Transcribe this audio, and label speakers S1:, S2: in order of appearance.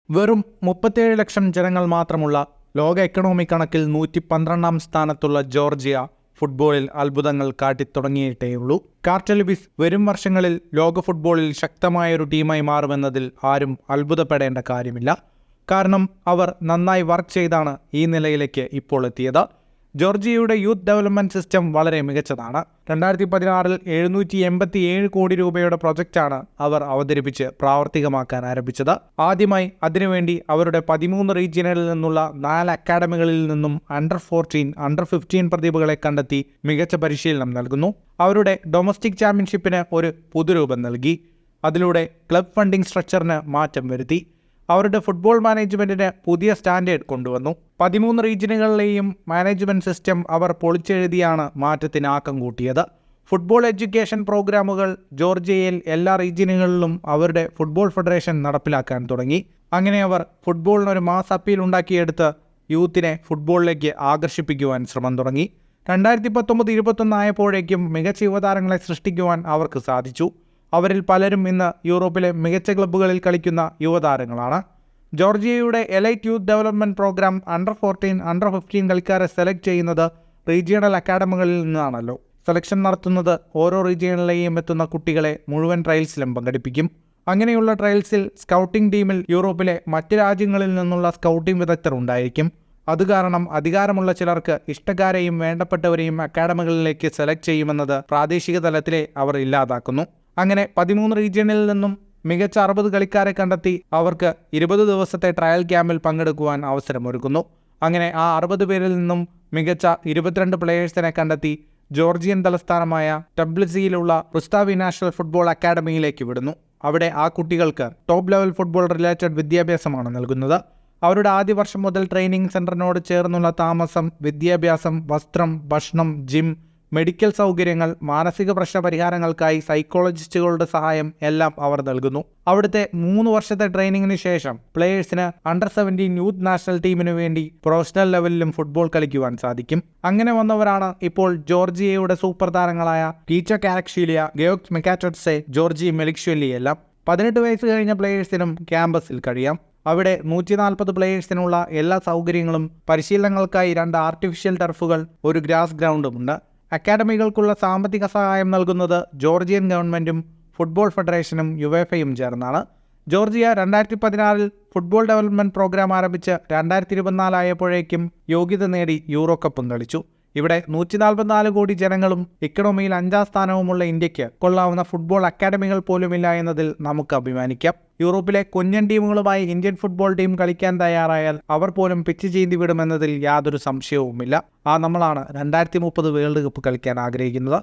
S1: വെറും 37 ലക്ഷം ജനങ്ങൾ മാത്രമുള്ള ലോക എക്കണോമി കണക്കിൽ 112-ാം സ്ഥാനത്തുള്ള ജോർജിയ ഫുട്ബോളിൽ അത്ഭുതങ്ങൾ കാട്ടിത്തുടങ്ങിയിട്ടേയുള്ളൂ. കാർട്ടലിബിസ് വരും വർഷങ്ങളിൽ ലോക ഫുട്ബോളിൽ ശക്തമായൊരു ടീമായി മാറുമെന്നതിൽ ആരും അത്ഭുതപ്പെടേണ്ട കാര്യമില്ല. കാരണം അവർ നന്നായി വർക്ക് ചെയ്താണ് ഈ നിലയിലേക്ക് ഇപ്പോൾ എത്തിയത്. ജോർജിയയുടെ യൂത്ത് ഡെവലപ്മെന്റ് സിസ്റ്റം വളരെ മികച്ചതാണ്. 2016 787 കോടി രൂപയുടെ പ്രൊജക്റ്റാണ് അവർ അവതരിപ്പിച്ച് പ്രാവർത്തികമാക്കാൻ ആരംഭിച്ചത്. ആദ്യമായി അതിനുവേണ്ടി അവരുടെ 13 റീജിയനുകളിൽ നിന്നുള്ള 4 അക്കാഡമികളിൽ നിന്നും അണ്ടർ-14, അണ്ടർ-15 പ്രതിഭകളെ കണ്ടെത്തി മികച്ച പരിശീലനം നൽകുന്നു. അവരുടെ ഡൊമസ്റ്റിക് ചാമ്പ്യൻഷിപ്പിന് ഒരു പുതുരൂപം നൽകി. അതിലൂടെ ക്ലബ് ഫണ്ടിംഗ് സ്ട്രക്ചറിന് മാറ്റം വരുത്തി. അവരുടെ ഫുട്ബോൾ മാനേജ്മെന്റിന് പുതിയ സ്റ്റാൻഡേർഡ് കൊണ്ടുവന്നു. 13 റീജിയനുകളിലെയും മാനേജ്മെന്റ് സിസ്റ്റം അവർ പൊളിച്ചെഴുതിയാണ് മാറ്റത്തിന് ആക്കം കൂട്ടിയത്. ഫുട്ബോൾ എഡ്യൂക്കേഷൻ പ്രോഗ്രാമുകൾ ജോർജിയയിൽ എല്ലാ റീജിയനുകളിലും അവരുടെ ഫുട്ബോൾ ഫെഡറേഷൻ നടപ്പിലാക്കാൻ തുടങ്ങി. അങ്ങനെ അവർ ഫുട്ബോളിനൊരു മാസ് അപ്പീൽ ഉണ്ടാക്കിയെടുത്ത് യൂത്തിനെ ഫുട്ബോളിലേക്ക് ആകർഷിപ്പിക്കുവാൻ ശ്രമം തുടങ്ങി. 2019-21 ആയപ്പോഴേക്കും മികച്ച യുവതാരങ്ങളെ സൃഷ്ടിക്കുവാൻ അവർക്ക് സാധിച്ചു. അവരിൽ പലരും ഇന്ന് യൂറോപ്പിലെ മികച്ച ക്ലബ്ബുകളിൽ കളിക്കുന്ന യുവതാരങ്ങളാണ്. ജോർജിയയുടെ എലൈറ്റ് യൂത്ത് ഡെവലപ്മെന്റ് പ്രോഗ്രാം അണ്ടർ-14, അണ്ടർ-15 കളിക്കാരെ സെലക്ട് ചെയ്യുന്നത് റീജിയണൽ അക്കാഡമികളിൽ നിന്നാണല്ലോ. സെലക്ഷൻ നടത്തുന്നത് ഓരോ റീജിയണിലെയും എത്തുന്ന കുട്ടികളെ മുഴുവൻ ട്രയൽസിലും പങ്കെടുപ്പിക്കും. അങ്ങനെയുള്ള ട്രയൽസിൽ സ്കൗട്ടിംഗ് ടീമിൽ യൂറോപ്പിലെ മറ്റ് രാജ്യങ്ങളിൽ നിന്നുള്ള സ്കൗട്ടിംഗ് വിദഗ്ധർ ഉണ്ടായിരിക്കും. അതുകാരണം അധികാരമുള്ള ചിലർക്ക് ഇഷ്ടക്കാരെയും വേണ്ടപ്പെട്ടവരെയും അക്കാഡമികളിലേക്ക് സെലക്ട് ചെയ്യുമെന്നത് പ്രാദേശിക തലത്തിലെ അവർ ഇല്ലാതാക്കുന്നു. അങ്ങനെ 13 റീജിയണിൽ നിന്നും മികച്ച 60 കളിക്കാരെ കണ്ടെത്തി അവർക്ക് 20 ദിവസത്തെ ട്രയൽ ക്യാമ്പിൽ പങ്കെടുക്കുവാൻ അവസരമൊരുക്കുന്നു. അങ്ങനെ ആ 60 പേരിൽ നിന്നും മികച്ച 22 പ്ലെയേഴ്സിനെ കണ്ടെത്തി ജോർജിയൻ തലസ്ഥാനമായ ടബ്ലിസിയിലുള്ള റുസ്താവി നാഷണൽ ഫുട്ബോൾ അക്കാഡമിയിലേക്ക് വിടുന്നു. അവിടെ ആ കുട്ടികൾക്ക് ടോപ്പ് ലെവൽ ഫുട്ബോൾ റിലേറ്റഡ് വിദ്യാഭ്യാസമാണ് നൽകുന്നത്. അവരുടെ ആദ്യ വർഷം മുതൽ ട്രെയിനിങ് സെന്ററിനോട് ചേർന്നുള്ള താമസം, വിദ്യാഭ്യാസം, വസ്ത്രം, ഭക്ഷണം, ജിം, മെഡിക്കൽ സൗകര്യങ്ങൾ, മാനസിക പ്രശ്ന പരിഹാരങ്ങൾക്കായി സൈക്കോളജിസ്റ്റുകളുടെ സഹായം എല്ലാം അവർ നൽകുന്നു. അവിടുത്തെ 3 വർഷത്തെ ട്രെയിനിങ്ങിന് ശേഷം പ്ലേയേഴ്സിന് അണ്ടർ-17 യൂത്ത് നാഷണൽ ടീമിനു വേണ്ടി പ്രൊഫഷണൽ ലെവലിലും ഫുട്ബോൾ കളിക്കുവാൻ സാധിക്കും. അങ്ങനെ വന്നവരാണ് ഇപ്പോൾ ജോർജിയയുടെ സൂപ്പർ താരങ്ങളായ ടീച്ചർ കാരക്ഷീലിയ, ഗയോക്സ് മെക്കാറ്റോട്സെ, ജോർജി മെലിക്ഷ്വലി എല്ലാം. 18 വയസ്സ് കഴിഞ്ഞ പ്ലേയേഴ്സിനും ക്യാമ്പസിൽ കഴിയാം. അവിടെ 140 പ്ലേയേഴ്സിനുള്ള എല്ലാ സൗകര്യങ്ങളും, പരിശീലനങ്ങൾക്കായി 2 ആർട്ടിഫിഷ്യൽ ടർഫുകൾ, ഒരു ഗ്രാസ് ഗ്രൗണ്ടുമുണ്ട്. അക്കാഡമികൾക്കുള്ള സാമ്പത്തിക സഹായം നൽകുന്നത് ജോർജിയൻ ഗവൺമെൻറ്റും ഫുട്ബോൾ ഫെഡറേഷനും യുവേഫയും ചേർന്നാണ്. ജോർജിയ 2016 ഫുട്ബോൾ ഡെവലപ്മെൻറ്റ് പ്രോഗ്രാം ആരംഭിച്ച് 2024 ആയപ്പോഴേക്കും യോഗ്യത നേടി യൂറോ കപ്പും കളിച്ചു. ഇവിടെ 144 കോടി ജനങ്ങളും ഇക്കണോമിയിൽ 5-ാം സ്ഥാനവുമുള്ള ഇന്ത്യക്ക് കൊള്ളാവുന്ന ഫുട്ബോൾ അക്കാഡമികൾ പോലുമില്ല എന്നതിൽ നമുക്ക് അഭിമാനിക്കാം. യൂറോപ്പിലെ കുഞ്ഞൻ ടീമുകളുമായി ഇന്ത്യൻ ഫുട്ബോൾ ടീം കളിക്കാൻ തയ്യാറായാൽ അവർ പോലും പിച്ച് ചീന്തി വിടുമെന്നതിൽ യാതൊരു സംശയവുമില്ല. നമ്മളാണ് 2030 വേൾഡ് കപ്പ് കളിക്കാൻ ആഗ്രഹിക്കുന്നത്.